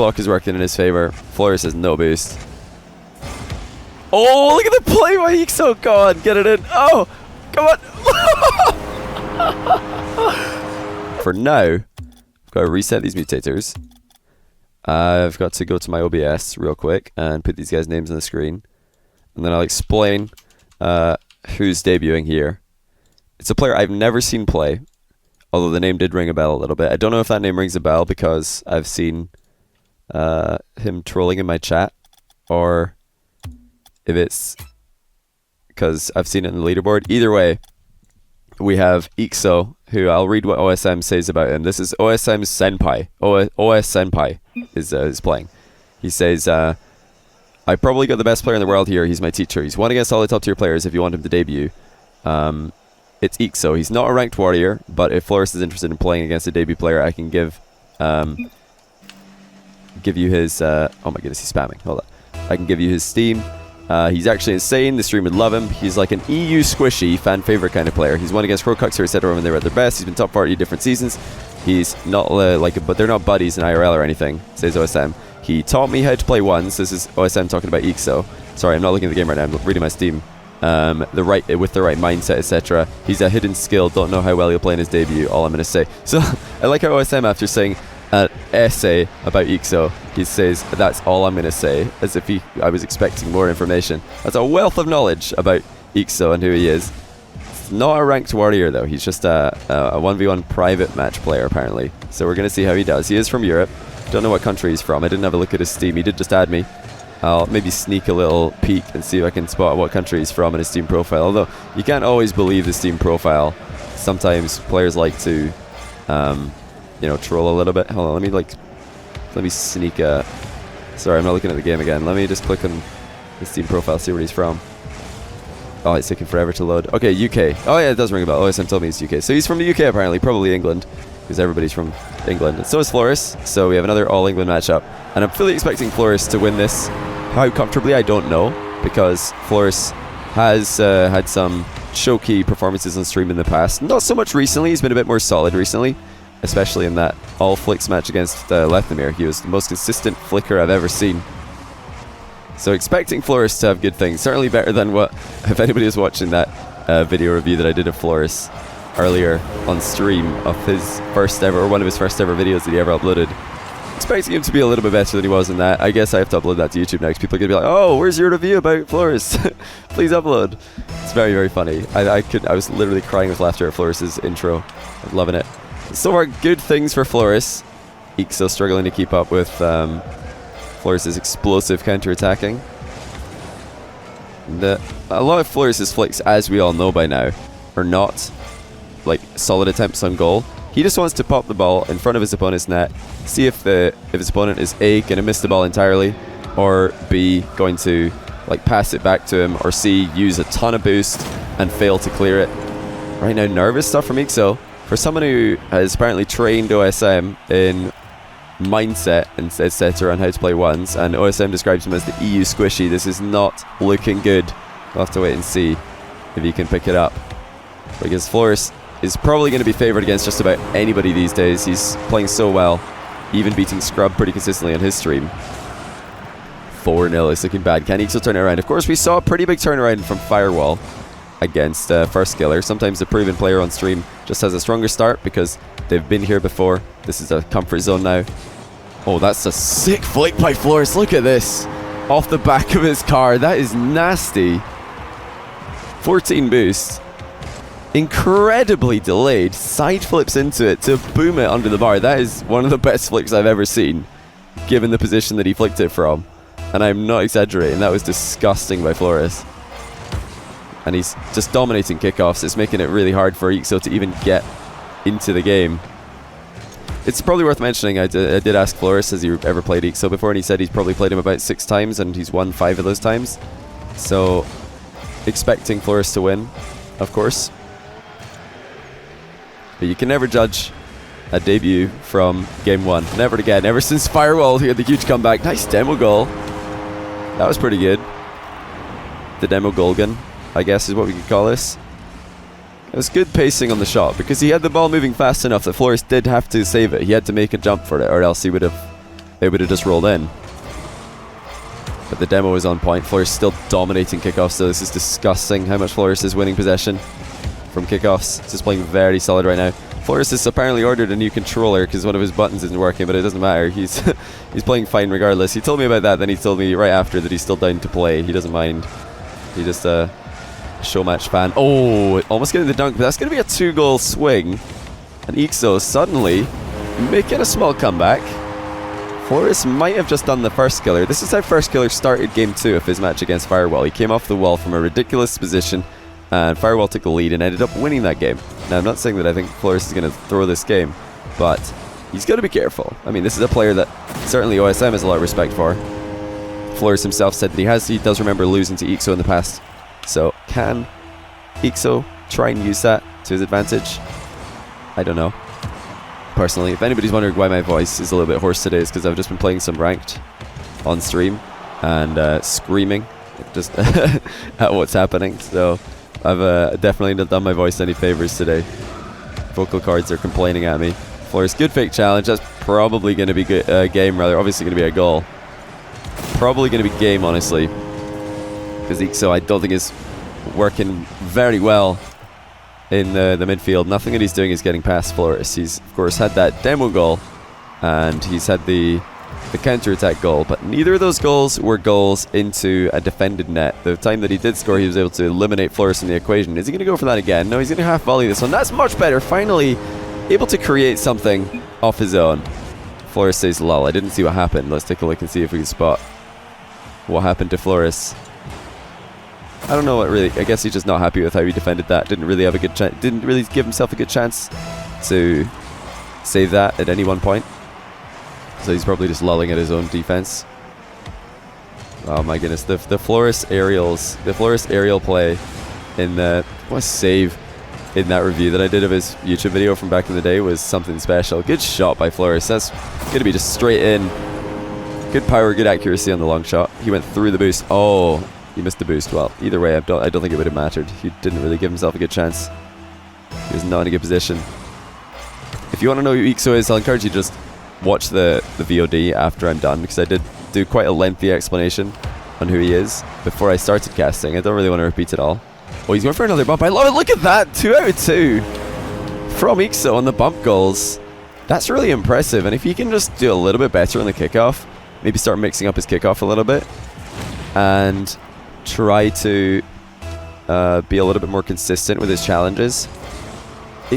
clock is working in his favor. Florus has no boost. Oh, look at the play by eekso. Go on, get it in. Oh, come on. For now, I've got to reset these mutators. I've got to go to my OBS real quick and put these guys' names on the screen. And then I'll explain who's debuting here. It's a player I've never seen play, although the name did ring a bell a little bit. I don't know if that name rings a bell because I've seen him trolling in my chat, or if it's because I've seen it in the leaderboard. Either way, we have eekso, who I'll read what OSM says about him. This is OSM's senpai. OS senpai is playing. He says, I probably got the best player in the world here. He's my teacher. He's won against all the top tier players if you want him to debut. It's eekso. He's not a ranked warrior, but if Florus is interested in playing against a debut player, I can give you his... oh my goodness, he's spamming. Hold on. I can give you his Steam. He's actually insane. The stream would love him. He's like an EU squishy fan favorite kind of player. He's won against Crowcuxer, etc. when they were at their best. He's been top 40 different seasons. He's not but they're not buddies in IRL or anything, says OSM. He taught me how to play ones. This is OSM talking about eekso. Sorry, I'm not looking at the game right now. I'm reading my Steam. With the right mindset, etc. He's a hidden skill. Don't know how well he'll play in his debut. All I'm going to say. So I like how OSM, after saying an essay about eekso, he says that's all I'm going to say, as if I was expecting more information. That's a wealth of knowledge about eekso and who he is. He's not a ranked warrior though. He's just a 1v1 private match player apparently. So we're going to see how he does. He is from Europe. Don't know what country he's from. I didn't have a look at his Steam. He did just add me. I'll maybe sneak a little peek and see if I can spot what country he's from in his Steam profile. Although you can't always believe the Steam profile. Sometimes players like to troll a little bit. Hold on, let me sneak a... Sorry, I'm not looking at the game again. Let me just click on the Steam profile, see where he's from. Oh, it's taking forever to load. Okay, UK. Oh yeah, it does ring a bell. OSM told me he's UK. So he's from the UK apparently, probably England, because everybody's from England. And so is Florus, so we have another all-England matchup. And I'm fully expecting Florus to win this. How comfortably, I don't know, because Florus has had some choky performances on stream in the past. Not so much recently, he's been a bit more solid recently. Especially in that all flicks match against Lethamir. He was the most consistent flicker I've ever seen. So expecting Florus to have good things. Certainly better than what, if anybody was watching that video review that I did of Florus earlier on stream of his first ever, or one of his first ever videos that he ever uploaded. Expecting him to be a little bit better than he was in that. I guess I have to upload that to YouTube next. People are going to be like, oh, where's your review about Florus? Please upload. It's very, very funny. I was literally crying with laughter at Florus's intro. I'm loving it. So far, good things for Florus. eekso struggling to keep up with Florus's explosive counter-attacking. A lot of Florus's flicks, as we all know by now, are not like solid attempts on goal. He just wants to pop the ball in front of his opponent's net, see if his opponent is A, going to miss the ball entirely, or B, going to like pass it back to him, or C, use a ton of boost and fail to clear it. Right now, nervous stuff from eekso. For someone who has apparently trained OSM in mindset and etc. on how to play ones, and OSM describes him as the EU squishy, this is not looking good. We'll have to wait and see if he can pick it up. Because Florus is probably going to be favoured against just about anybody these days. He's playing so well, even beating Scrub pretty consistently on his stream. 4-0, it's looking bad. Can eekso turn it around? Of course, we saw a pretty big turnaround from Firewall against First Skiller. Sometimes the proven player on stream just has a stronger start because they've been here before. This is a comfort zone now. Oh, that's a sick flick by Florus. Look at this. Off the back of his car. That is nasty. 14 boost. Incredibly delayed. Side flips into it to boom it under the bar. That is one of the best flicks I've ever seen, given the position that he flicked it from. And I'm not exaggerating. That was disgusting by Florus. And he's just dominating kickoffs. It's making it really hard for eekso to even get into the game. It's probably worth mentioning, I did ask Florus, has he ever played eekso before, and he said he's probably played him about 6 times and he's won 5 of those times. So, expecting Florus to win, of course. But you can never judge a debut from game 1. Never again. Ever since Firewall, he had the huge comeback. Nice demo goal. That was pretty good. The demo Golgan, I guess is what we could call this. It was good pacing on the shot because he had the ball moving fast enough that Florus did have to save it. He had to make a jump for it, or else he would have it would have just rolled in. But the demo is on point. Florus still dominating kickoffs, so this is disgusting how much Florus is winning possession from kickoffs. He's just playing very solid right now. Florus has apparently ordered a new controller because one of his buttons isn't working, but it doesn't matter. He's he's playing fine regardless. He told me about that, then he told me right after that he's still down to play. He doesn't mind. He just show match fan. Oh, almost getting the dunk, but that's going to be a 2-goal swing. And eekso suddenly making a small comeback. Florus might have just done the first killer. This is how first killer started game 2 of his match against Firewall. He came off the wall from a ridiculous position, and Firewall took the lead and ended up winning that game. Now, I'm not saying that I think Florus is going to throw this game, but he's got to be careful. I mean, this is a player that certainly OSM has a lot of respect for. Florus himself said that he does remember losing to eekso in the past. So, can eekso try and use that to his advantage? I don't know. Personally, if anybody's wondering why my voice is a little bit hoarse today, it's because I've just been playing some ranked on stream and screaming just at what's happening. So I've definitely not done my voice any favors today. Vocal cords are complaining at me. Florus, good fake challenge. That's probably going to be good, game rather. Obviously going to be a goal. Probably going to be game, honestly. Because eekso, I don't think is working very well in the midfield. Nothing that he's doing is getting past Florus. He's of course had that demo goal and he's had the counter-attack goal, but neither of those goals were goals into a defended net. The time that he did score, he was able to eliminate Florus in the equation. Is he going to go for that again? No, he's going to half volley this one. That's much better. Finally able to create something off his own. Florus says lol. I didn't see what happened. Let's take a look and see if we can spot what happened to Florus. I don't know what really. I guess he's just not happy with how he defended that. Didn't really have a good chance. Didn't really give himself a good chance to save that at any one point. So he's probably just lulling at his own defense. Oh my goodness, the Florus aerials, the Florus aerial play in the what a save in that review that I did of his YouTube video from back in the day was something special. Good shot by Florus. That's gonna be just straight in. Good power, good accuracy on the long shot. He went through the boost. Oh. He missed the boost. Well, either way, I don't think it would have mattered. He didn't really give himself a good chance. He was not in a good position. If you want to know who eekso is, I'll encourage you to just watch the VOD after I'm done, because I did do quite a lengthy explanation on who he is before I started casting. I don't really want to repeat it all. Oh, he's going for another bump. I love it. Look at that. 2 out of 2 from eekso on the bump goals. That's really impressive. And if he can just do a little bit better on the kickoff, maybe start mixing up his kickoff a little bit, and try to be a little bit more consistent with his challenges,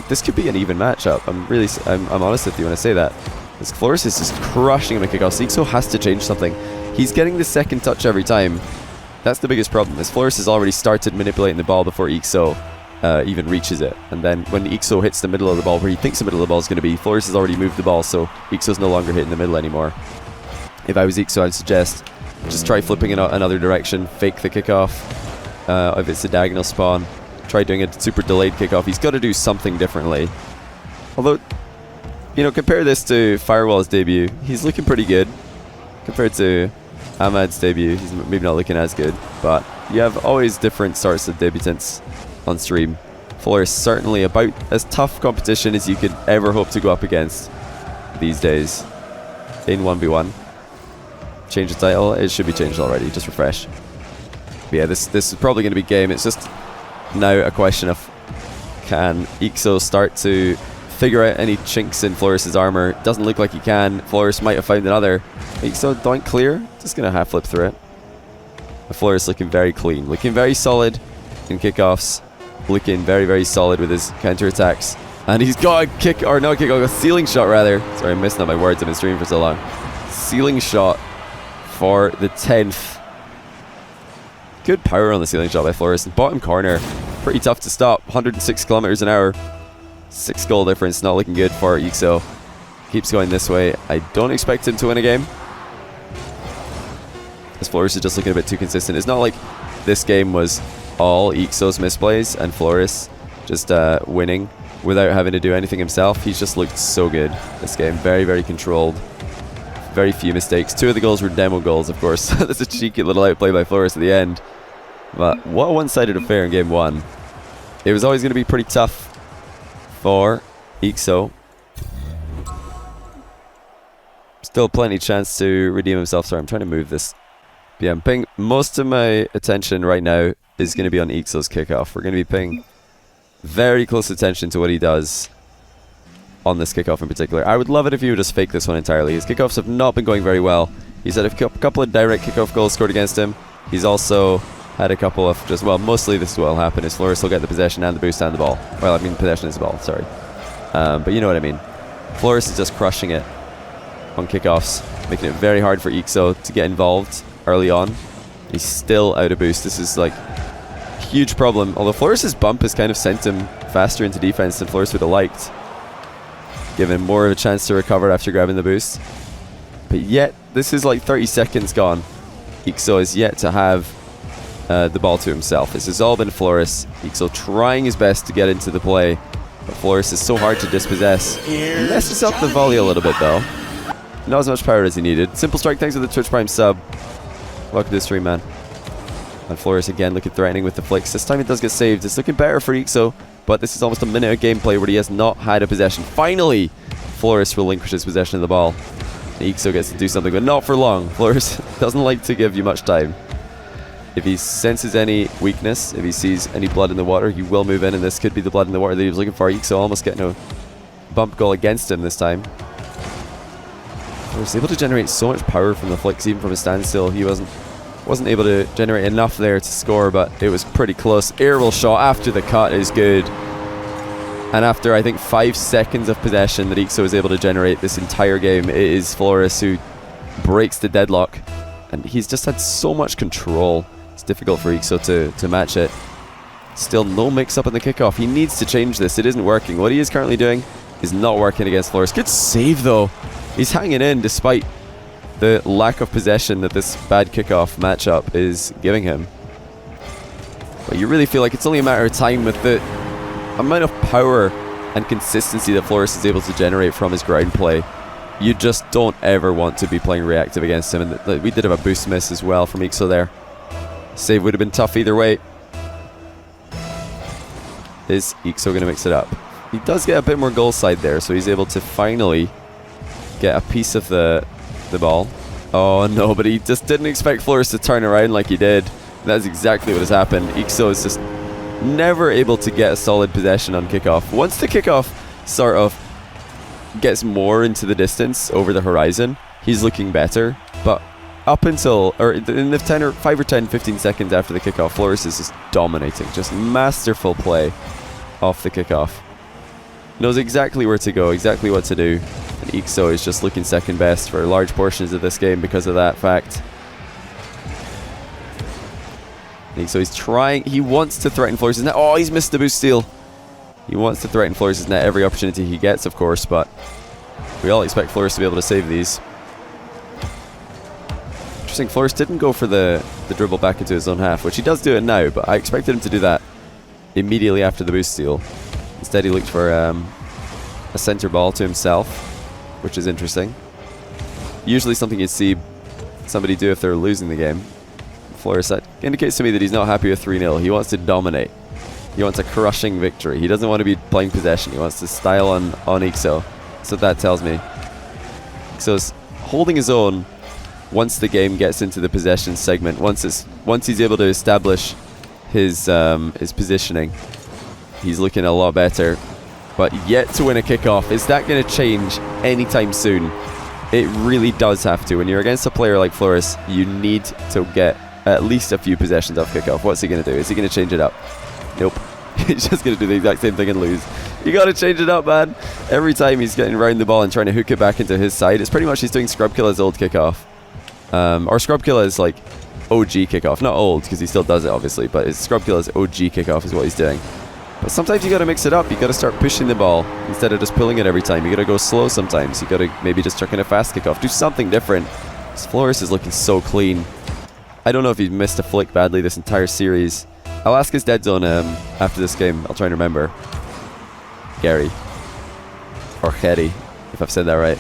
this could be an even matchup. I'm honest with you when I say that. Because Florus is just crushing him at kickoffs. eekso has to change something. He's getting the second touch every time. That's the biggest problem. Is Florus has already started manipulating the ball before eekso even reaches it. And then when eekso hits the middle of the ball, where he thinks the middle of the ball is going to be, Florus has already moved the ball, so eekso's no longer hitting the middle anymore. If I was eekso, I'd suggest just try flipping in another direction, fake the kickoff. If it's a diagonal spawn, try doing a super delayed kickoff. He's got to do something differently. Although, you know, compare this to Firewall's debut. He's looking pretty good. Compared to Ahmad's debut, he's maybe not looking as good. But you have always different sorts of debutants on stream. Florus certainly about as tough competition as you could ever hope to go up against these days in 1v1. Change the title. It should be changed already. Just refresh. But yeah, this is probably going to be game. It's just now a question of, can eekso start to figure out any chinks in Florus's armor? Doesn't look like he can. Florus might have found another. eekso doink clear. Just going to half flip through it. Florus looking very clean, looking very solid in kickoffs, looking very, very solid with his counter attacks. And he's got a kick, or no kick, a ceiling shot rather. Sorry, I'm messing up my words. I've been streaming for so long. Ceiling shot for the 10th. Good power on the ceiling shot by Florus. Bottom corner, pretty tough to stop. 106 kilometers an hour. 6 goal difference, not looking good for eekso. Keeps going this way. I don't expect him to win a game, as Florus is just looking a bit too consistent. It's not like this game was all eekso's misplays and Florus just winning without having to do anything himself. He's just looked so good this game. Very, very controlled. Very few mistakes. 2 of the goals were demo goals, of course. That's a cheeky little outplay by Florus at the end. But what a one-sided affair in game 1. It was always going to be pretty tough for eekso. Still plenty chance to redeem himself. Sorry, I'm trying to move this. Yeah, I'm paying most of my attention right now is going to be on eekso's kickoff. We're going to be paying very close attention to what he does on this kickoff in particular. I would love it if he would just fake this one entirely. His kickoffs have not been going very well. He's had a couple of direct kickoff goals scored against him. He's also had a couple of just, well, mostly this is what will happen is Florus will get the possession and the boost and the ball. Well, I mean possession is the ball, sorry. But you know what I mean. Florus is just crushing it on kickoffs, making it very hard for eekso to get involved early on. He's still out of boost. This is like a huge problem. Although Florus's bump has kind of sent him faster into defense than Florus would have liked, giving him more of a chance to recover after grabbing the boost. But yet, this is like 30 seconds gone. eekso is yet to have the ball to himself. This has all been Florus. eekso trying his best to get into the play, but Florus is so hard to dispossess. He messes up the volley a little bit though. Not as much power as he needed. Simple Strike, thanks for the Twitch Prime sub. Welcome to the stream, man. And Florus again looking threatening with the flicks. This time it does get saved. It's looking better for eekso, but this is almost a minute of gameplay where he has not had a possession. Finally, Florus relinquishes possession of the ball. eekso gets to do something, but not for long. Florus doesn't like to give you much time. If he senses any weakness, if he sees any blood in the water, he will move in, and this could be the blood in the water that he was looking for. eekso almost getting a bump goal against him this time. He was able to generate so much power from the flicks, even from a standstill. He wasn't able to generate enough there to score, but it was pretty close. Aerial shot after the cut is good. And after, I think, 5 seconds of possession that eekso was able to generate this entire game, it is Florus who breaks the deadlock. And he's just had so much control. It's difficult for eekso to match it. Still no mix-up in the kickoff. He needs to change this. It isn't working. What he is currently doing is not working against Florus. Good save, though. He's hanging in despite the lack of possession that this bad kickoff matchup is giving him. But you really feel like it's only a matter of time with the amount of power and consistency that Florus is able to generate from his ground play. You just don't ever want to be playing reactive against him. And we did have a boost miss as well from eekso there. Save would have been tough either way. Is eekso going to mix it up? He does get a bit more goal side there, so he's able to finally get a piece of the ball. Oh no, but he just didn't expect Florus to turn around like he did. That's exactly what has happened. eekso is just never able to get a solid possession on kickoff. Once the kickoff sort of gets more into the distance over the horizon, he's looking better. But up until, or in the 5 or 10, 15 seconds after the kickoff, Florus is just dominating. Just masterful play off the kickoff. Knows exactly where to go, exactly what to do. And eekso is just looking second best for large portions of this game because of that fact. eekso is trying, he wants to threaten Florus's net. Oh, he's missed the boost steal. He wants to threaten Florus's net every opportunity he gets, of course, but we all expect Florus to be able to save these. Interesting, Florus didn't go for the dribble back into his own half, which he does do it now, but I expected him to do that immediately after the boost steal. Instead, he looked for a center ball to himself, which is interesting. Usually something you'd see somebody do if they're losing the game. Florus, that indicates to me that he's not happy with 3-0. He wants to dominate. He wants a crushing victory. He doesn't want to be playing possession. He wants to style on eekso. That's what that tells me. eekso's holding his own once the game gets into the possession segment. Once he's able to establish his positioning, he's looking a lot better. But yet to win a kickoff. Is that going to change anytime soon? It really does have to. When you're against a player like Florus, you need to get at least a few possessions off kickoff. What's he going to do? Is he going to change it up? Nope. He's just going to do the exact same thing and lose. You got to change it up, man. Every time he's getting around the ball and trying to hook it back into his side, it's pretty much he's doing Scrubkilla's old kickoff. Or Scrubkilla's like OG kickoff. Not old, because he still does it, obviously, but it's Scrubkilla's OG kickoff is what he's doing. But sometimes you got to mix it up. You got to start pushing the ball instead of just pulling it every time. You got to go slow sometimes. You got to maybe just chuck in a fast kickoff. Do something different. Florus is looking so clean. I don't know if he's missed a flick badly this entire series. I'll ask his dead zone after this game. I'll try and remember. Gary. Or Geri, if I've said that right.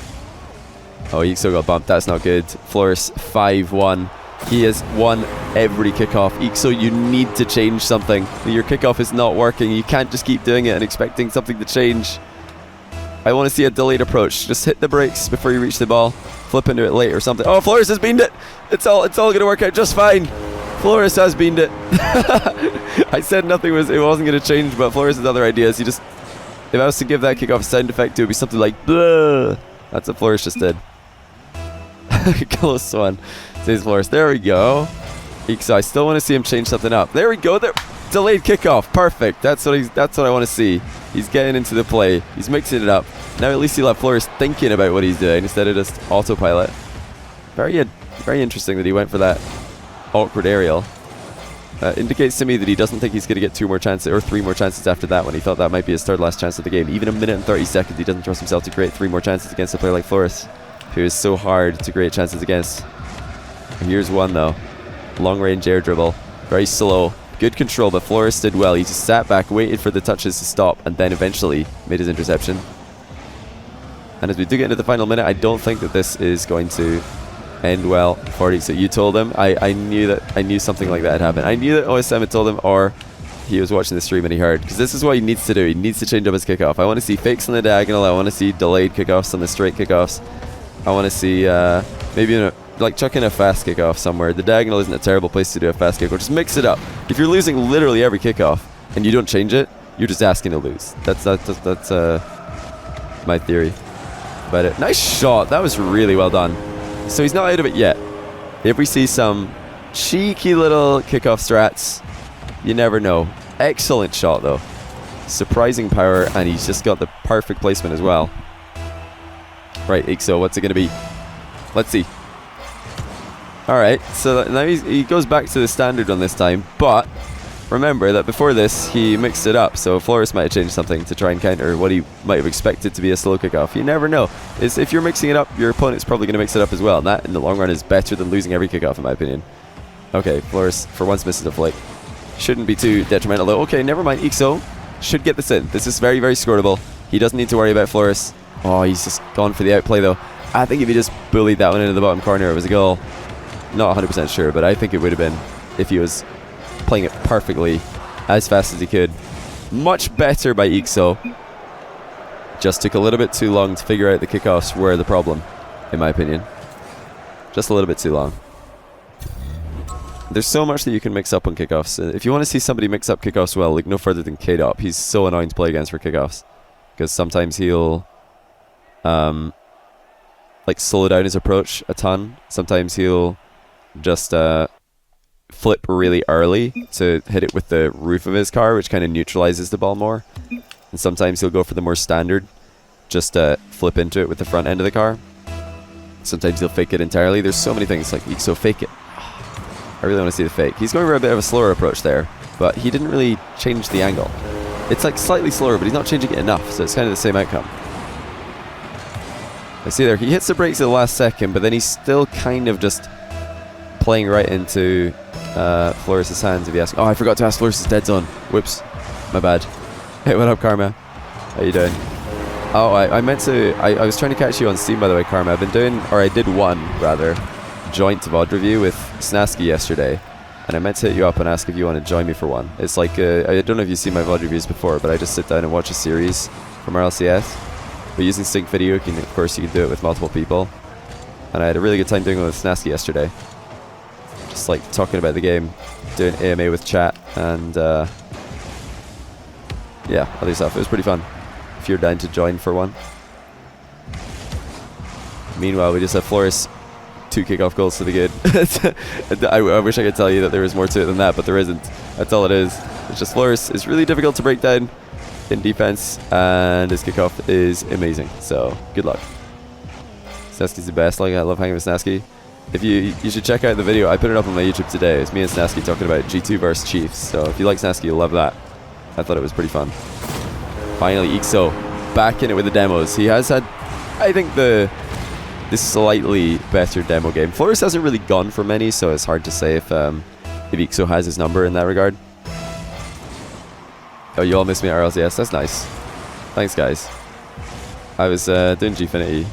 Oh, eekso got bumped. That's not good. Florus 5-1. He has won every kickoff. eekso, you need to change something. Your kickoff is not working. You can't just keep doing it and expecting something to change. I want to see a delayed approach. Just hit the brakes before you reach the ball. Flip into it late or something. Oh, florus has beamed it. It's all going to work out just fine. Florus has beamed it. I said it wasn't going to change, but Florus has other ideas. If I was to give that kickoff a sound effect, it would be something like bleh. That's what Florus just did. Close one. Says Florus. There we go. eekso, I still want to see him change something up. There we go. There. Delayed kickoff. Perfect. That's what I want to see. He's getting into the play. He's mixing it up. Now at least he'll have Florus thinking about what he's doing instead of just autopilot. Very interesting that he went for that awkward aerial. Indicates to me that he doesn't think he's going to get 2 more chances or 3 more chances after that one. He thought that might be his third last chance of the game. Even 1 minute and 30 seconds, he doesn't trust himself to create 3 more chances against a player like Florus, who is so hard to create chances against. Here's one though. Long range air dribble. Very slow. Good control, but Florus did well. He just sat back, waited for the touches to stop, and then eventually made his interception. And as we do get into the final minute, I don't think that this is going to end well for eekso. You told him. I knew something like that had happened. I knew that OSM had told him, or he was watching the stream and he heard. Because this is what he needs to do. He needs to change up his kickoff. I want to see fakes on the diagonal. I want to see delayed kickoffs on the straight kickoffs. I want to see maybe like chuck in a fast kickoff somewhere. The diagonal isn't a terrible place to do a fast kickoff. Just mix it up. If you're losing literally every kickoff and you don't change it, you're just asking to lose. That's my theory. But nice shot. That was really well done. So he's not out of it yet. If we see some cheeky little kickoff strats, you never know. Excellent shot though. Surprising power, and he's just got the perfect placement as well. Right, eekso, what's it going to be? Let's see. Alright, so now he goes back to the standard on this time, but remember that before this he mixed it up, so Florus might have changed something to try and counter what he might have expected to be a slow kickoff. You never know. If you're mixing it up, your opponent's probably going to mix it up as well, and that in the long run is better than losing every kickoff in my opinion. Okay, Florus for once misses a flick. Shouldn't be too detrimental though. Okay, never mind, eekso should get this in. This is very, very scoreable. He doesn't need to worry about Florus. Oh, he's just gone for the outplay though. I think if he just bullied that one into the bottom corner, it was a goal. Not 100% sure, but I think it would have been if he was playing it perfectly as fast as he could. Much better by eekso. Just took a little bit too long to figure out the kickoffs were the problem, in my opinion. Just a little bit too long. There's so much that you can mix up on kickoffs. If you want to see somebody mix up kickoffs well, look no further than K-Dop. He's so annoying to play against for kickoffs. Because sometimes he'll like slow down his approach a ton. Sometimes he'll just flip really early to hit it with the roof of his car, which kind of neutralizes the ball more. And sometimes he'll go for the more standard, just flip into it with the front end of the car. Sometimes he'll fake it entirely. There's so many things like eekso fake it. I really want to see the fake. He's going for a bit of a slower approach there, but he didn't really change the angle. It's like slightly slower, but he's not changing it enough, so it's kind of the same outcome. I see there, he hits the brakes at the last second, but then he's still kind of just playing right into Florus' hands, if you ask. Oh, I forgot to ask Florus' dead zone. Whoops. My bad. Hey, what up, Karma? How you doing? Oh, I meant to... I was trying to catch you on Steam, by the way, Karma. I've been doing... Or I did one, rather, joint VOD review with Snasky yesterday. And I meant to hit you up and ask if you want to join me for one. It's like... I don't know if you've seen my VOD reviews before, but I just sit down and watch a series from RLCS. But using Sync Video, of course, you can do it with multiple people. And I had a really good time doing it with Snasky yesterday. Just like talking about the game, doing AMA with chat, and yeah, other stuff. It was pretty fun. If you're down to join for one. Meanwhile, we just have Florus 2 kickoff goals to the good. I wish I could tell you that there was more to it than that, but there isn't. That's all it is. It's just Florus is really difficult to break down in defense, and his kickoff is amazing. So good luck. Snasky's the best. Like, I love hanging with Snasky. If you should check out the video. I put it up on my YouTube today. It's me and Snasky talking about G2 versus Chiefs. So if you like Snasky, you'll love that. I thought it was pretty fun. Finally, eekso back in it with the demos. He has had, I think, this slightly better demo game. Florus hasn't really gone for many, so it's hard to say if eekso has his number in that regard. Oh, you all miss me at RLCS. That's nice. Thanks, guys. I was doing Gfinity.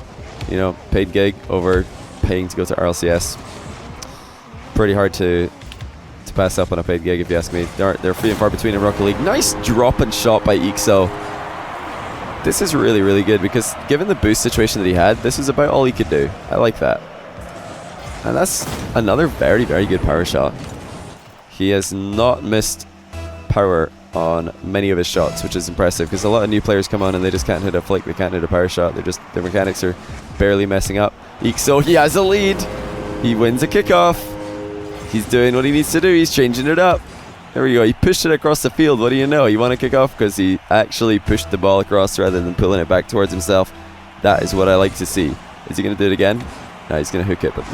You know, paid gig over paying to go to RLCS. Pretty hard to pass up on a paid gig, if you ask me. They're free and far between in Rocket League. Nice drop and shot by eekso. This is really, really good because given the boost situation that he had, this is about all he could do. I like that. And that's another very, very good power shot. He has not missed power on many of his shots, which is impressive because a lot of new players come on and they just can't hit a flick, they can't hit a power shot, their mechanics are barely messing up. eekso, he has a lead. He wins a kickoff. He's doing what he needs to do, he's changing it up. There we go, he pushed it across the field. What do you know? He won a kickoff because he actually pushed the ball across rather than pulling it back towards himself. That is what I like to see. Is he going to do it again? No, he's going to hook it. But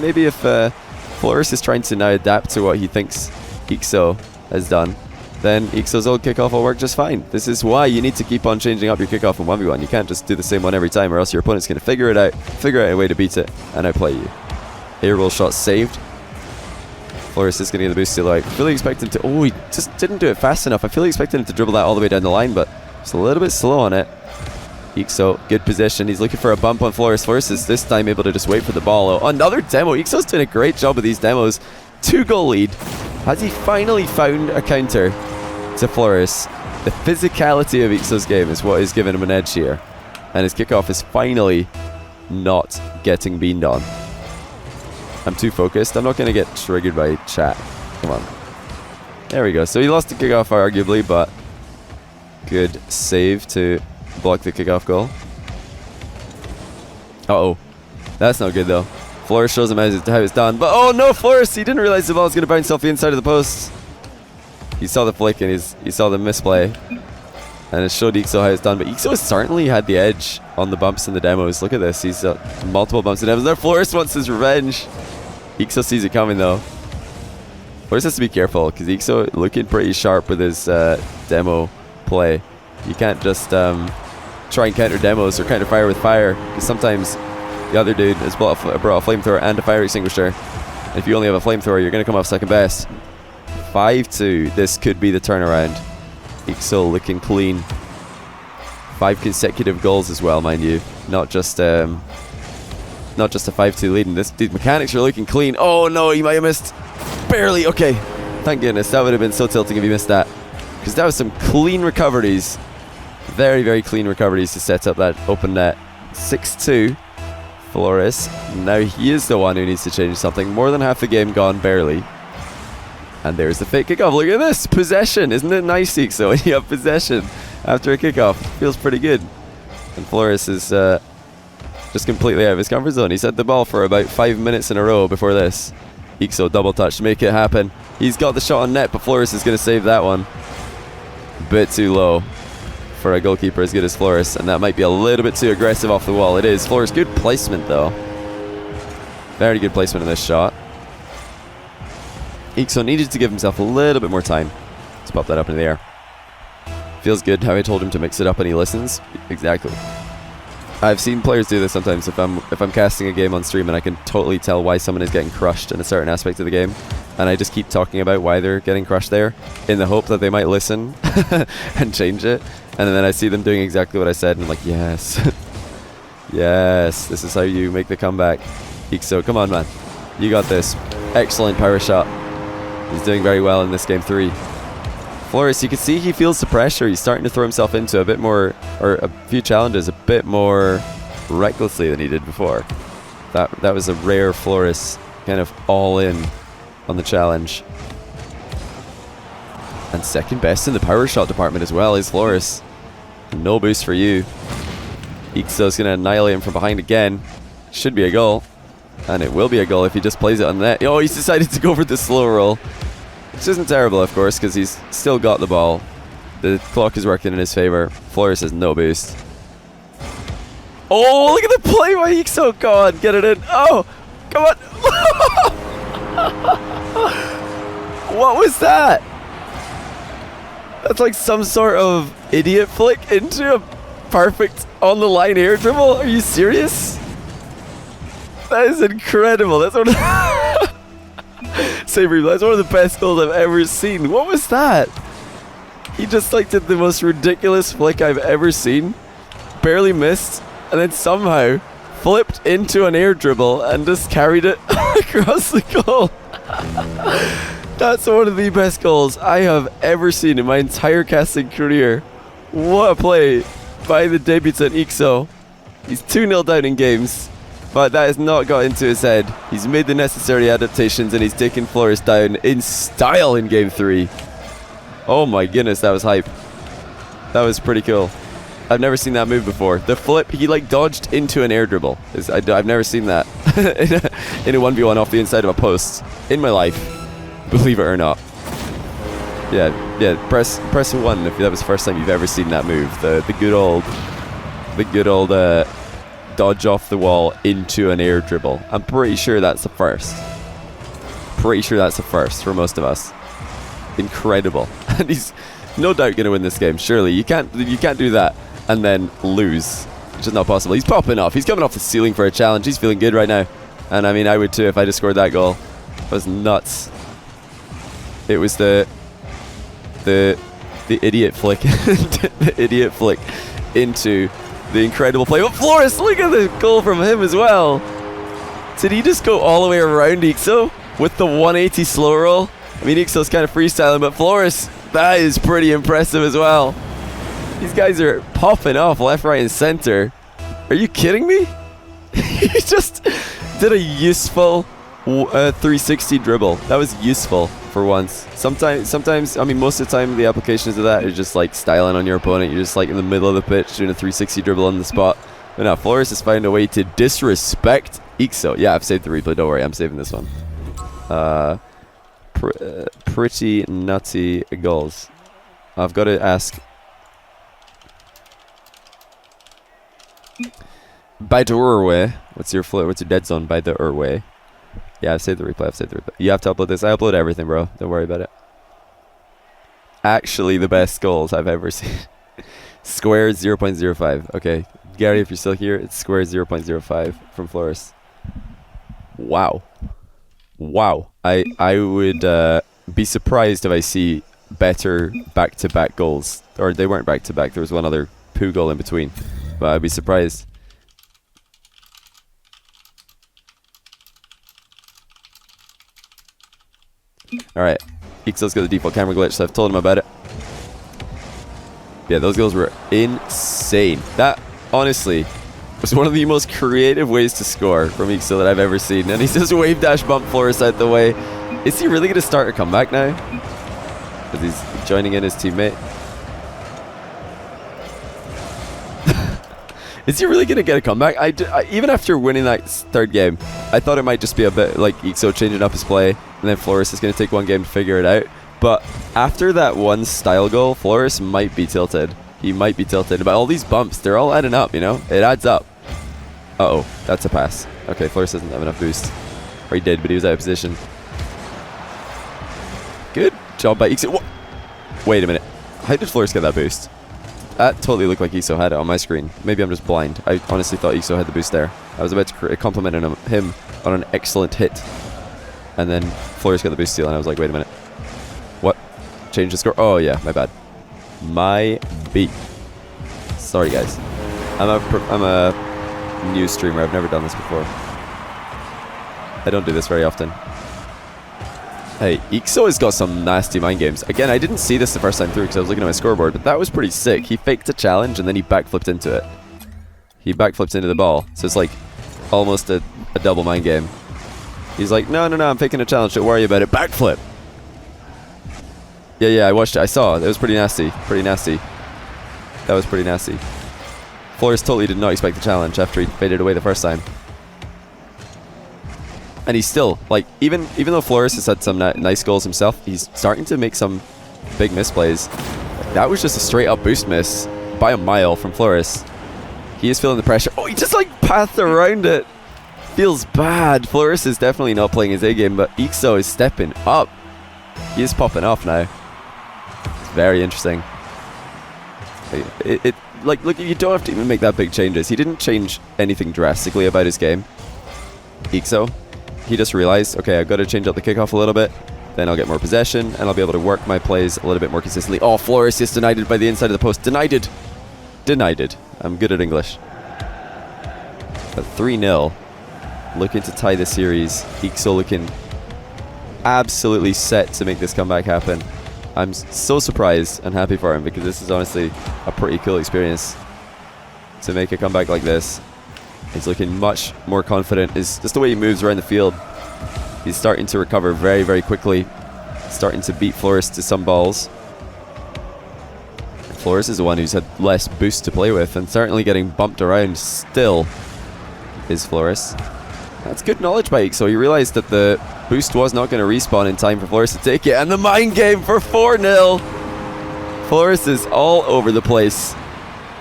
maybe if Florus is trying to now adapt to what he thinks eekso has done, then eekso's old kickoff will work just fine. This is why you need to keep on changing up your kickoff in 1v1. You can't just do the same one every time or else your opponent's going to figure out a way to beat it and outplay you. Air roll shot saved. Florus is going to get the boost still out. I fully expect him to... Oh, he just didn't do it fast enough. I fully expected him to dribble that all the way down the line, but it's a little bit slow on it. eekso, good position. He's looking for a bump on Florus. Florus is this time able to just wait for the ball. Oh, another demo. eekso's doing a great job with these demos. 2-goal lead. Has he finally found a counter to Florus? The physicality of eekso's game is what is giving him an edge here. And his kickoff is finally not getting beamed on. I'm too focused. I'm not going to get triggered by chat. Come on. There we go. So he lost the kickoff arguably, but good save to block the kickoff goal. Uh-oh. That's not good though. Florus shows him how it's done. But oh no, Florus! He didn't realize the ball was going to bounce off the inside of the post. He saw the flick and he saw the misplay. And it showed eekso how it's done. But eekso has certainly had the edge on the bumps and the demos. Look at this. He's multiple bumps and demos. There, Florus wants his revenge. eekso sees it coming though. Florus has to be careful because eekso looking pretty sharp with his demo play. You can't just try and counter demos or counter fire with fire because sometimes the other dude has brought a flamethrower and a fire extinguisher. And if you only have a flamethrower, you're going to come off second best. 5-2. This could be the turnaround. eekso looking clean. 5 consecutive goals as well, mind you. Not just a 5-2 lead. And this dude mechanics are looking clean. Oh no, he might have missed. Barely. Okay. Thank goodness. That would have been so tilting if he missed that. Because that was some clean recoveries. Very, very clean recoveries to set up that open net. 6-2. Florus. Now he is the one who needs to change something. More than half the game gone, barely. And there's the fake kickoff. Look at this. Possession. Isn't it nice, eekso, when you have possession after a kickoff? Feels pretty good. And Florus is just completely out of his comfort zone. He's had the ball for about 5 minutes in a row before this. eekso double touch to make it happen. He's got the shot on net, but Florus is going to save that one. Bit too low for a goalkeeper as good as Florus, and that might be a little bit too aggressive off the wall. It is. Florus, good placement though. Very good placement in this shot. eekso needed to give himself a little bit more time to pop that up in the air. Feels good how I told him to mix it up and he listens. Exactly. I've seen players do this sometimes if I'm casting a game on stream and I can totally tell why someone is getting crushed in a certain aspect of the game, and I just keep talking about why they're getting crushed there in the hope that they might listen and change it, and then I see them doing exactly what I said and I'm like, yes. Yes, this is how you make the comeback. eekso, come on man, you got this. Excellent power shot. He's doing very well in this game 3. Florus, you can see he feels the pressure. He's starting to throw himself into a bit more, or a few challenges a bit more recklessly than he did before. That was a rare Florus, kind of all in on the challenge. And second best in the power shot department as well is Florus. No boost for you. eekso's going to annihilate him from behind again. Should be a goal. And it will be a goal if he just plays it on net. Oh, he's decided to go for the slow roll. Which isn't terrible, of course, because he's still got the ball. The clock is working in his favor. Florus has no boost. Oh, look at the play by eekso. Go on, get it in. Oh, come on. What was that? That's like some sort of idiot flick into a perfect on the line air dribble. Are you serious? That is incredible. That's one of Savory, that's one of the best goals I've ever seen. What was that? He just like did the most ridiculous flick I've ever seen. Barely missed, and then somehow flipped into an air dribble and just carried it across the goal. That's one of the best goals I have ever seen in my entire casting career. What a play. by the debutant eekso. He's 2-0 down in games, but that has not got into his head. He's made the necessary adaptations and he's taken florus down in style in game 3. Oh my goodness, that was hype. That was pretty cool. I've never seen that move before. The flip, he like dodged into an air dribble. I've never seen that in a 1v1 off the inside of a post in my life, believe it or not. Yeah, press 1 if that was the first time you've ever seen that move. The good old dodge off the wall into an air dribble. I'm pretty sure that's the first. Pretty sure that's the first for most of us. Incredible. And he's no doubt gonna win this game. Surely you can't do that and then lose. It's just not possible. He's popping off. He's coming off the ceiling for a challenge. He's feeling good right now. And I mean, I would too if I just scored that goal. It was nuts. It was the idiot flick, the idiot flick into the incredible play. But florus, look at the goal from him as well. Did he just go all the way around eekso with the 180 slow roll? I mean, eekso's kind of freestyling, but florus, that is pretty impressive as well. These guys are popping off left, right, and center. Are you kidding me? He just did a useful 360 dribble. That was useful for once. Sometimes, I mean, most of the time, the applications of that is just like styling on your opponent. You're just like in the middle of the pitch doing a 360 dribble on the spot. But now, florus has found a way to disrespect eekso. Yeah, I've saved the replay. Don't worry, I'm saving this one. Pretty nutty goals. I've got to ask. By the Urwe, what's your dead zone? By the Urwe. Yeah, I've saved the replay. You have to upload this. I upload everything, bro. Don't worry about it. Actually, the best goals I've ever seen. Square 0.05. Okay, Gary, if you're still here, it's square 0.05 from florus. Wow. I would be surprised if I see better back-to-back goals. Or they weren't back-to-back. There was one other poo goal in between. But I'd be surprised. Alright, eekso's got the default camera glitch, so I've told him about it. Yeah, those goals were insane. That, honestly, was one of the most creative ways to score from eekso that I've ever seen. And he's just wave dash bump florus out the way. Is he really going to start a comeback now? Because he's joining in his teammate. Is he really going to get a comeback? Even after winning that third game, I thought it might just be a bit like eekso changing up his play, and then florus is going to take one game to figure it out. But after that one style goal, florus might be tilted. He might be tilted. But all these bumps, they're all adding up, you know? It adds up. Uh-oh, that's a pass. Okay, florus doesn't have enough boost. Or he did, but he was out of position. Good job by eekso. Wait a minute. How did florus get that boost? That totally looked like eekso had it on my screen. Maybe I'm just blind. I honestly thought eekso had the boost there. I was about to compliment him on an excellent hit. And then florus got the boost steal, and I was like, wait a minute. What? Change the score? Oh, yeah, my bad. My beat. Sorry, guys. I'm a new streamer. I've never done this before. I don't do this very often. Hey, eekso has got some nasty mind games. Again, I didn't see this the first time through because I was looking at my scoreboard, but that was pretty sick. He faked a challenge and then he backflipped into it. He backflipped into the ball. So it's like almost a double mind game. He's like, no, I'm faking a challenge. Don't worry about it. Backflip. Yeah, I watched it. I saw it. It was pretty nasty. That was pretty nasty. florus totally did not expect the challenge after he faded away the first time. And he's still, like, even though florus has had some nice goals himself, he's starting to make some big misplays. That was just a straight up boost miss by a mile from florus. He is feeling the pressure. Oh, he just like pathed around it. Feels bad. Florus is definitely not playing his A game, but eekso is stepping up. He is popping off now. It's very interesting. Like, look, you don't have to even make that big changes. He didn't change anything drastically about his game. eekso. He just realized, okay, I've got to change up the kickoff a little bit. Then I'll get more possession, and I'll be able to work my plays a little bit more consistently. Oh, florus is denied it by the inside of the post. Denied it. I'm good at English. But 3-0. Looking to tie the series. eekso looking absolutely set to make this comeback happen. I'm so surprised and happy for him because this is honestly a pretty cool experience. to make a comeback like this. He's looking much more confident. It's just the way he moves around the field. He's starting to recover very, very quickly. Starting to beat Florus to some balls. Florus is the one who's had less boost to play with, and certainly getting bumped around still is Florus. That's good knowledge by eekso. He realized that the boost was not going to respawn in time for Florus to take it, and the mind game for 4-0. Florus is all over the place.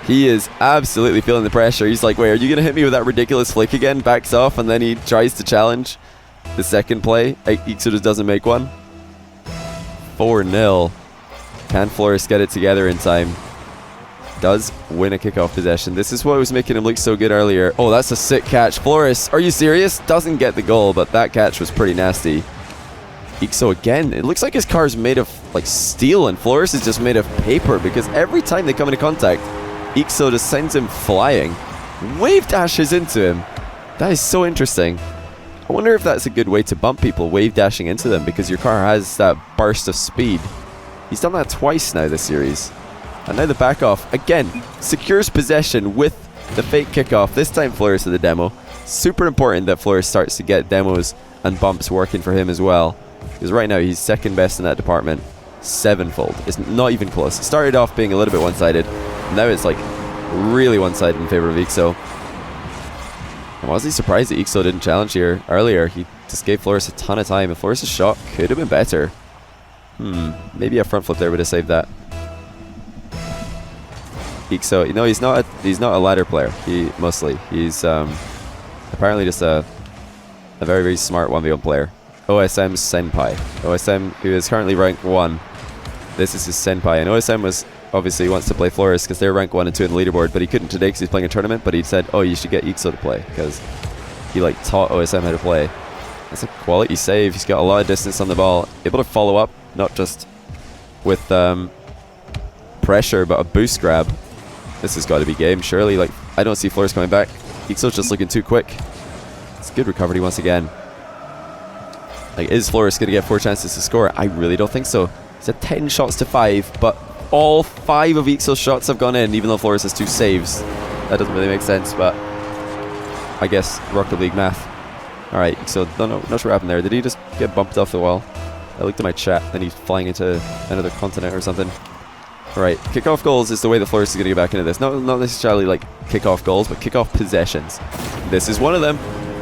He is absolutely feeling the pressure. He's like, wait, are you going to hit me with that ridiculous flick again? Backs off, and then he tries to challenge the second play. eekso just doesn't make one. 4-0. Can Florus get it together in time? Does win a kickoff possession. This is what was making him look so good earlier. Oh, that's a sick catch. Florus, are you serious? Doesn't get the goal, but that catch was pretty nasty. eekso again. It looks like his car's made of like steel, and Florus is just made of paper, because every time they come into contact, eekso just sends him flying. Wave dashes into him. That is so interesting. I wonder if that's a good way to bump people, wave dashing into them, because your car has that burst of speed. He's done that twice now this series. And now the back off, again, secures possession with the fake kickoff. This time Florus with the demo. Super important that Florus starts to get demos and bumps working for him as well. Because right now he's second best in that department. 7-fold. It's not even close. It started off being a little bit one-sided. Now it's like really one-sided in favor of eekso. I wasn't surprised that eekso didn't challenge here earlier. He just gave Florus a ton of time. If Florus' shot could have been better. Maybe a front flip there would have saved that. eekso, no, he's not a ladder player. He's apparently just a very, very smart 1v1 player. OSM Senpai. OSM, who is currently rank 1. This is his Senpai, and OSM was obviously wants to play Florus because they're rank 1 and 2 in the leaderboard, but he couldn't today because he's playing a tournament. But he said, oh, you should get eekso to play, because he like taught OSM how to play. That's a quality save. He's got a lot of distance on the ball, able to follow up, not just with pressure, but a boost grab. This has got to be game, surely. Like, I don't see Florus coming back. eekso's just looking too quick. It's good recovery once again. Like, is Florus going to get 4 chances to score? I really don't think so. He's had 10 shots to 5, but all 5 of eekso's shots have gone in, even though Florus has 2 saves. That doesn't really make sense, but I guess Rocket League math. Alright, so not sure what happened there. Did he just get bumped off the wall? I looked at my chat, and he's flying into another continent or something. Alright, kickoff goals is the way that Florus is going to get back into this. Not necessarily like kickoff goals, but kickoff possessions. This is one of them.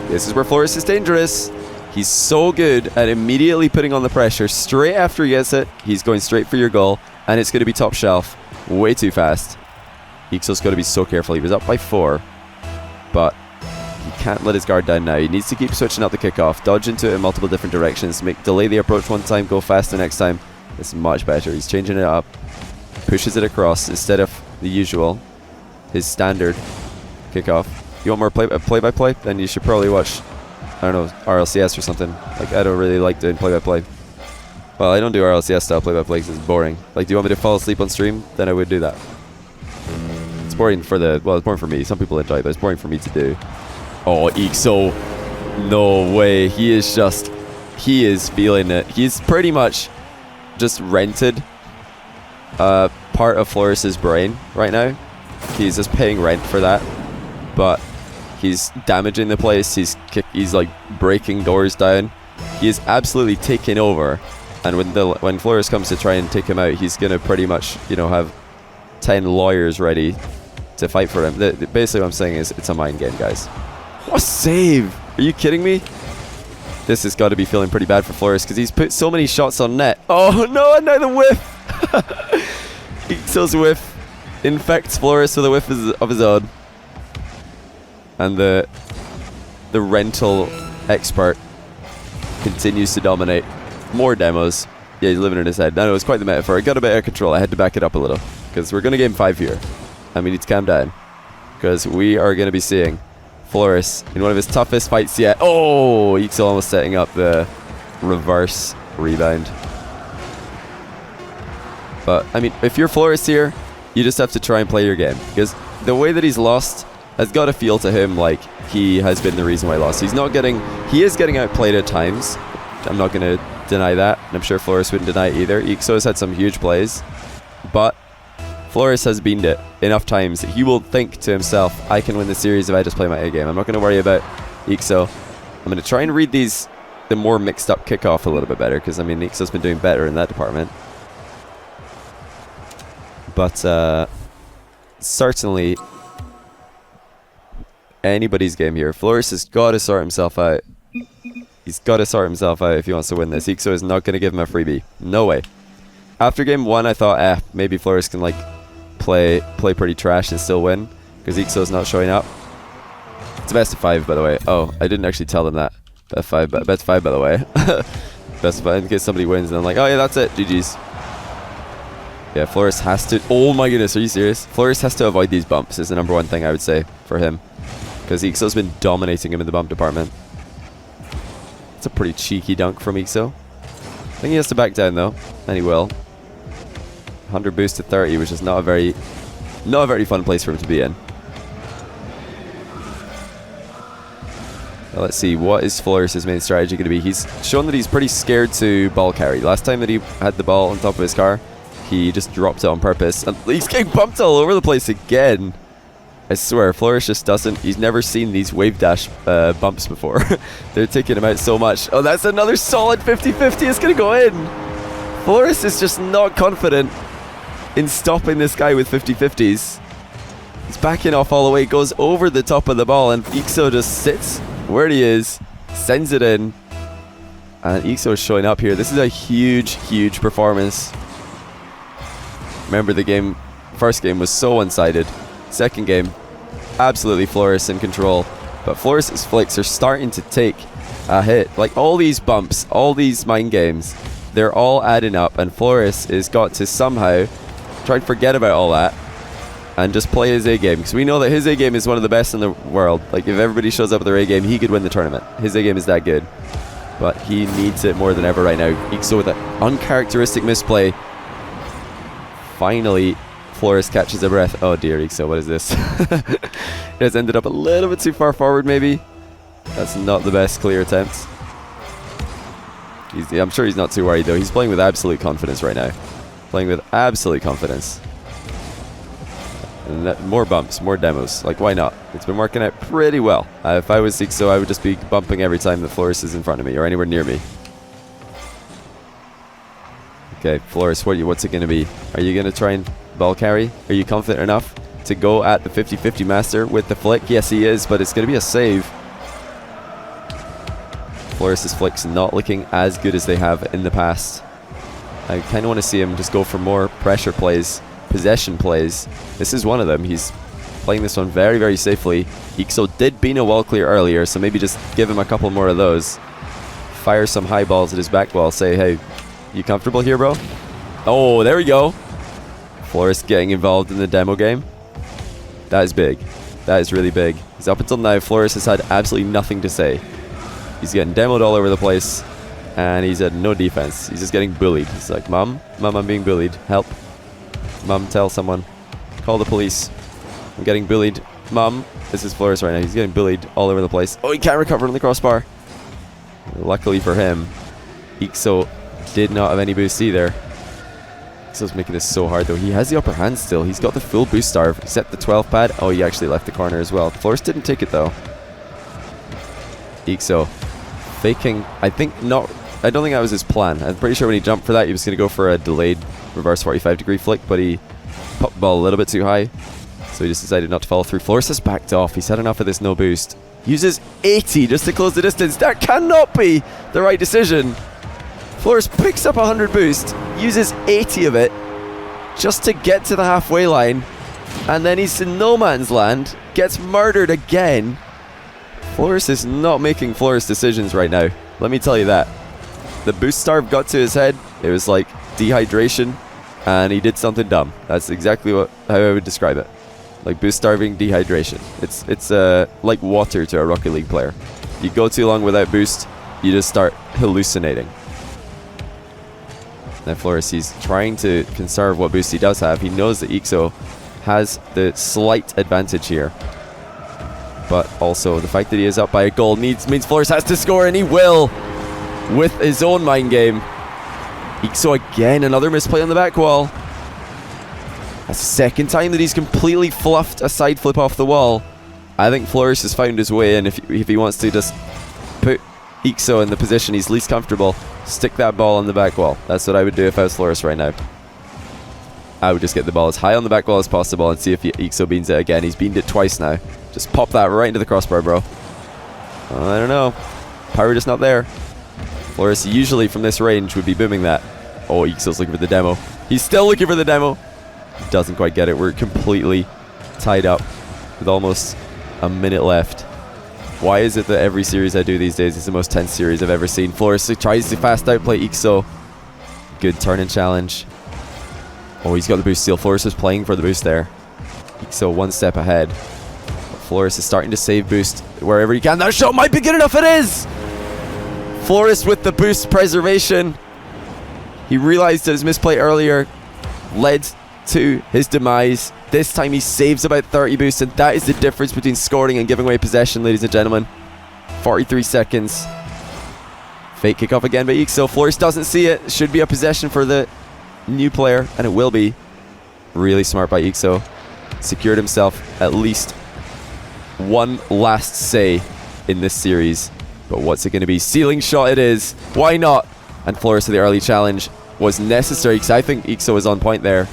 This is where Florus is dangerous. He's so good at immediately putting on the pressure. Straight after he gets it, he's going straight for your goal, and it's going to be top shelf. Way too fast. eekso's got to be so careful. He was up by 4, but he can't let his guard down now. He needs to keep switching out the kickoff, dodge into it in multiple different directions, delay the approach one time, go fast the next time. It's much better. He's changing it up, pushes it across instead of the usual, his standard kickoff. You want more play-by-play? Then you should probably watch, I don't know, RLCS or something. Like, I don't really like doing play-by-play. Well, I don't do RLCS style play-by-play because it's boring. Like, do you want me to fall asleep on stream? Then I would do that. It's boring for the, well, it's boring for me. Some people enjoy it, but it's boring for me to do. Oh, eekso. No way. He is feeling it. He's pretty much just rented part of Florus's brain right now. He's just paying rent for that. But he's damaging the place. He's like breaking doors down. He is absolutely taking over. And when Florus comes to try and take him out, he's gonna pretty much, you know, have 10 lawyers ready to fight for him. Basically, what I'm saying is it's a mind game, guys. What a save! Are you kidding me? This has got to be feeling pretty bad for Florus because he's put so many shots on net. Oh no! And now the whiff. eekso's whiff infects Florus with a whiff of his own. And the rental expert continues to dominate. More demos. Yeah, he's living in his head. No, it was quite the metaphor. I got a bit out of control. I had to back it up a little because we're going to game 5 here. And we need to calm down because we are going to be seeing Florus in one of his toughest fights yet. Oh, eekso almost setting up the reverse rebound. But, I mean, if you're Florus here, you just have to try and play your game because the way that he's lost has got to feel to him like he has been the reason why he lost. He is getting outplayed at times. I'm not going to deny that, and I'm sure Florus wouldn't deny it either. eekso has had some huge plays, but Florus has beamed it enough times that he will think to himself, I can win the series if I just play my A game. I'm not going to worry about eekso. I'm going to try and read the more mixed up kickoff a little bit better, because I mean eekso's been doing better in that department. But certainly anybody's game here. Florus has got to sort himself out. He's got to sort himself out if he wants to win this. eekso is not going to give him a freebie. No way. After game 1, I thought, maybe Florus can like play pretty trash and still win, because eekso's not showing up. It's a best of 5, by the way. Oh, I didn't actually tell them that. Best of 5, by the way. Best of 5 in case somebody wins, and I'm like, oh yeah, that's it. GG's. Yeah, Florus has to... Oh my goodness, are you serious? Florus has to avoid these bumps is the number one thing I would say for him, because eekso's been dominating him in the bump department. It's a pretty cheeky dunk from eekso. I think he has to back down though, and he will. 100 boost to 30, which is not a very fun place for him to be in. Now let's see, what is Florus' main strategy going to be? He's shown that he's pretty scared to ball carry. Last time that he had the ball on top of his car, he just dropped it on purpose, and he's getting bumped all over the place again. I swear, Florus just doesn't... He's never seen these wave dash bumps before. They're taking him out so much. Oh, that's another solid 50-50. It's going to go in. Florus is just not confident in stopping this guy with 50-50s. He's backing off all the way, goes over the top of the ball, and eekso just sits where he is, sends it in, and eekso is showing up here. This is a huge, huge performance. Remember, the first game was so one-sided. Second game, absolutely Florus in control, but Florus's flicks are starting to take a hit. Like, all these bumps, all these mind games, they're all adding up, and Florus has got to somehow try and forget about all that and just play his A game, because we know that his A game is one of the best in the world. Like, if everybody shows up with their A game, he could win the tournament. His A game is that good, but he needs it more than ever right now. eekso with an uncharacteristic misplay. Finally, Florus catches a breath. Oh dear, eekso, what is this? It has ended up a little bit too far forward, maybe. That's not the best clear attempt. I'm sure he's not too worried, though. He's playing with absolute confidence right now. Playing with absolute confidence. And more bumps, more demos. Like, why not? It's been working out pretty well. If I was eekso, I would just be bumping every time that Florus is in front of me or anywhere near me. Okay, Florus, what's it going to be? Are you going to try and ball carry? Are you confident enough to go at the 50-50 master with the flick? Yes, he is, but it's going to be a save. Florus's flicks not looking as good as they have in the past. I kind of want to see him just go for more pressure plays, possession plays. This is one of them. He's playing this one very, very safely. eekso did bean a wall clear earlier, so maybe just give him a couple more of those. Fire some high balls at his back wall. Say, hey, you comfortable here, bro? Oh, there we go. Florus getting involved in the demo game. That is big. That is really big. Because up until now, Florus has had absolutely nothing to say. He's getting demoed all over the place, and he's had no defense. He's just getting bullied. He's like, Mom, I'm being bullied. Help. Mom, tell someone. Call the police. I'm getting bullied. Mom, this is Florus right now. He's getting bullied all over the place. Oh, he can't recover on the crossbar. Luckily for him, eekso did not have any boost either. eekso's making this so hard, though. He has the upper hand still. He's got the full boost starve, except the 12 pad. Oh, he actually left the corner as well. Florus didn't take it, though. eekso faking. I don't think that was his plan. I'm pretty sure when he jumped for that, he was going to go for a delayed reverse 45-degree flick, but he popped the ball a little bit too high, so he just decided not to follow through. Florus has backed off. He's had enough of this no boost. Uses 80 just to close the distance. That cannot be the right decision. Florus picks up 100 boost, uses 80 of it just to get to the halfway line, and then he's in no man's land, gets murdered again. Florus is not making Florus decisions right now. Let me tell you that. The boost starve got to his head. It was like dehydration, and he did something dumb. That's exactly how I would describe it. Like boost starving dehydration. It's like water to a Rocket League player. You go too long without boost, you just start hallucinating. Now Florus, he's trying to conserve what boost he does have. He knows that eekso has the slight advantage here, but also the fact that he is up by a goal means Florus has to score, and he will with his own mind game. eekso again, another misplay on the back wall. That's the second time that he's completely fluffed a side flip off the wall. I think Florus has found his way in. If he wants to just put eekso in the position he's least comfortable, stick that ball on the back wall. That's what I would do if I was Florus right now. I would just get the ball as high on the back wall as possible and see if eekso beans it again. He's beaned it twice now. Just pop that right into the crossbar, bro. I don't know. Power just not there. Florus usually from this range would be booming that. Oh, eekso's looking for the demo. He's still looking for the demo. He doesn't quite get it. We're completely tied up with almost a minute left. Why is it that every series I do these days is the most tense series I've ever seen? Florus tries to fast outplay eekso. Good turn and challenge. Oh, he's got the boost steal. Florus is playing for the boost there. eekso one step ahead. Florus is starting to save boost wherever he can. That shot might be good enough. It is! Florus with the boost preservation. He realized that his misplay earlier led to his demise. This time he saves about 30 boosts, and that is the difference between scoring and giving away possession, ladies and gentlemen. 43 seconds. Fake kickoff again by eekso. Florus doesn't see it. Should be a possession for the new player, and it will be. Really smart by eekso. Secured himself at least one last say in this series. But what's it going to be? Ceiling shot it is. Why not? And Florus with the early challenge was necessary because I think eekso was on point there.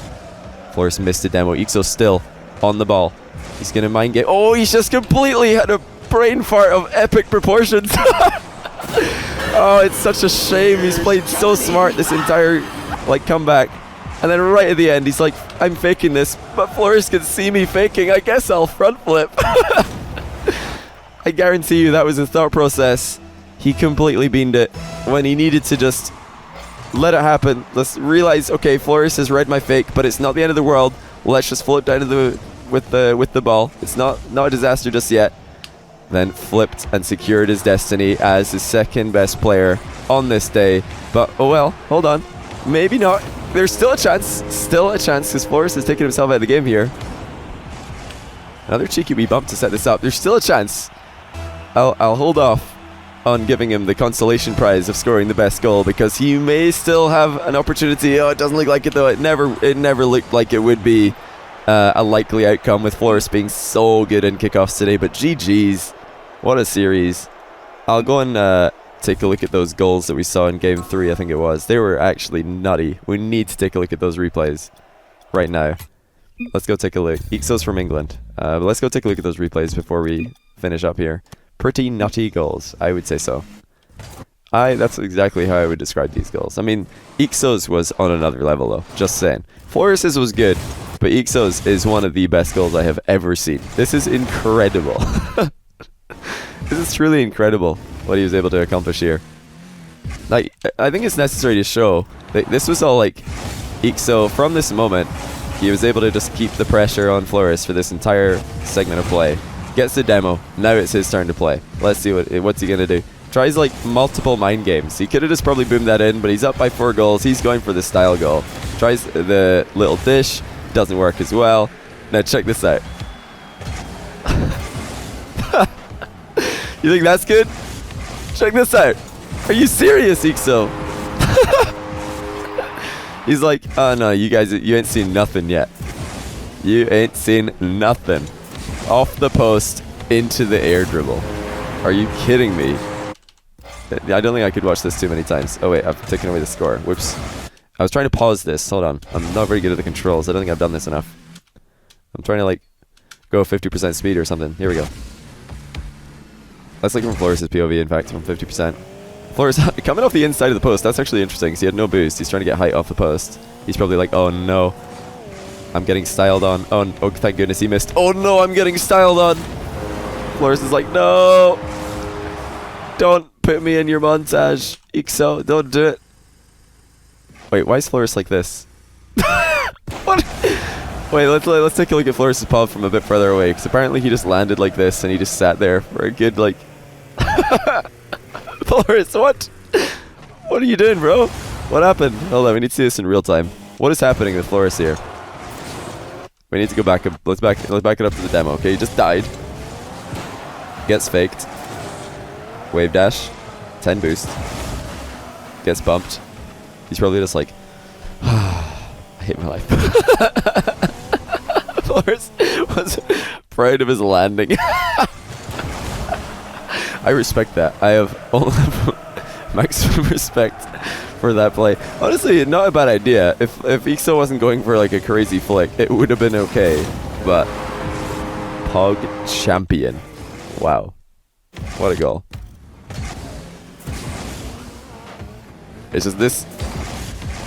Florus missed a demo. eekso still on the ball. He's going to mind game. Oh, he's just completely had a brain fart of epic proportions. Oh, it's such a shame. He's played so smart this entire comeback. And then right at the end, he's like, I'm faking this, but Florus can see me faking. I guess I'll front flip. I guarantee you that was his thought process. He completely beamed it when he needed to just let it happen. Let's realize, okay, Florus has read my fake, but it's not the end of the world. Let's just float down to the with the ball. It's not a disaster just yet. Then flipped and secured his destiny as his second best player on this day. But oh well, hold on, maybe not. There's still a chance because Florus has taken himself out of the game here. Another cheeky wee bump to set this up. There's still a chance. I'll hold off on giving him the consolation prize of scoring the best goal because he may still have an opportunity. Oh, it doesn't look like it though. It never looked like it would be a likely outcome with Florus being so good in kickoffs today. But GG's, what a series. I'll go and take a look at those goals that we saw in game 3, I think it was. They were actually nutty. We need to take a look at those replays right now. Let's go take a look. eekso's from England. But let's go take a look at those replays before we finish up here. Pretty nutty goals, I would say so. That's exactly how I would describe these goals. I mean, eekso's was on another level though, just saying. Florus's was good, but eekso's is one of the best goals I have ever seen. This is incredible. This is truly incredible what he was able to accomplish here. I think it's necessary to show that this was all eekso from this moment. He was able to just keep the pressure on Florus for this entire segment of play. Gets the demo. Now it's his turn to play. Let's see what's he gonna do. Tries multiple mind games. He could have just probably boomed that in, but he's up by 4 goals. He's going for the style goal. Tries the little dish. Doesn't work as well. Now check this out. You think that's good? Check this out. Are you serious, eekso? He's like, oh no, you guys, you ain't seen nothing yet. You ain't seen nothing. Off the post, into the air dribble. Are you kidding me? I don't think I could watch this too many times. Oh wait, I've taken away the score. Whoops. I was trying to pause this. Hold on. I'm not very good at the controls. I don't think I've done this enough. I'm trying to go 50% speed or something. Here we go. That's from Florus' POV, in fact, from 50%. Florus coming off the inside of the post. That's actually interesting because he had no boost. He's trying to get height off the post. He's probably oh no. I'm getting styled on. Oh, thank goodness he missed. Oh no, I'm getting styled on. Florus is no. Don't put me in your montage, eekso. Don't do it. Wait, why is Florus like this? What? Wait, let's take a look at Florus' pub from a bit further away because apparently he just landed like this and he just sat there for a good Florus, what? What are you doing, bro? What happened? Hold on, we need to see this in real time. What is happening with Florus here? We need to go back up. Let's back it up to the demo. Okay, he just died. Gets faked. Wave dash. 10 boost. Gets bumped. He's probably just I hate my life. Florus was proud of his landing. I respect that. I have maximum respect for that play. Honestly, not a bad idea. If eekso wasn't going for like a crazy flick, it would have been okay. But Pog champion. Wow. What a goal. It's just this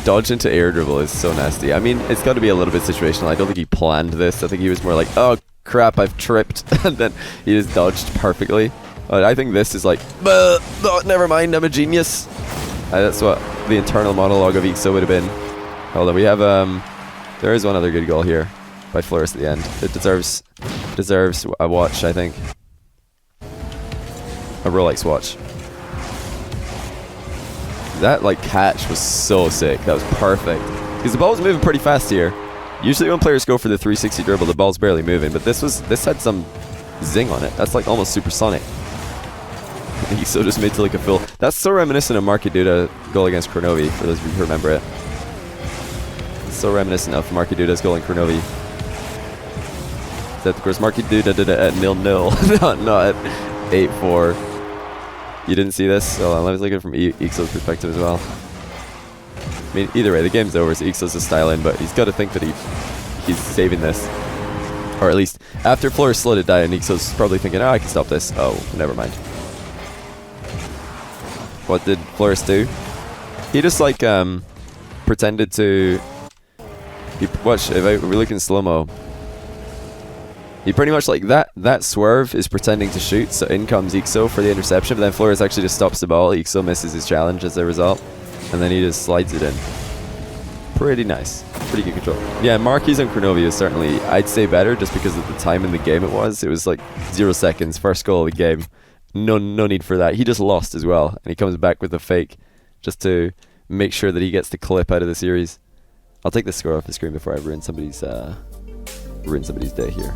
dodge into air dribble is so nasty. I mean, it's got to be a little bit situational. I don't think he planned this. I think he was more like, oh crap, I've tripped. And then he just dodged perfectly. I think this is like, oh, never mind, I'm a genius. That's what the internal monologue of eekso would have been. Hold on, we have, there is one other good goal here by Florus at the end. It deserves a watch, I think. A Rolex watch. That like catch was so sick. That was perfect. Because the ball was moving pretty fast here. Usually when players go for the 360 dribble, the ball's barely moving, but this had some zing on it. That's like almost supersonic. eekso just made to like a full. That's so reminiscent of Marky Duda goal against Kronovi, for those of you who remember it. It's so reminiscent of Marky Duda's goal in Kronovi. That of course Marky Duda did it at 0-0, not at 8-4. You didn't see this? Hold on, let me look at it from eekso's perspective as well. I mean, either way, the game's over, so eekso's a style in, but he's got to think that he's saving this. Or at least, after Florus slowed it down, eekso's probably thinking, oh, I can stop this. Oh, never mind. What did Florus do? He just, like, pretended to... Watch, if we look in slow-mo, he pretty much, like, that swerve is pretending to shoot, so in comes eekso for the interception, but then Florus actually just stops the ball. eekso misses his challenge as a result, and then he just slides it in. Pretty nice. Pretty good control. Yeah, Marky's on Kronovi is certainly, I'd say, better just because of the time in the game it was. It was like 0 seconds, first goal of the game. No need for that. He just lost as well, and he comes back with a fake just to make sure that he gets the clip out of the series. I'll take the score off the screen before I ruin somebody's day here.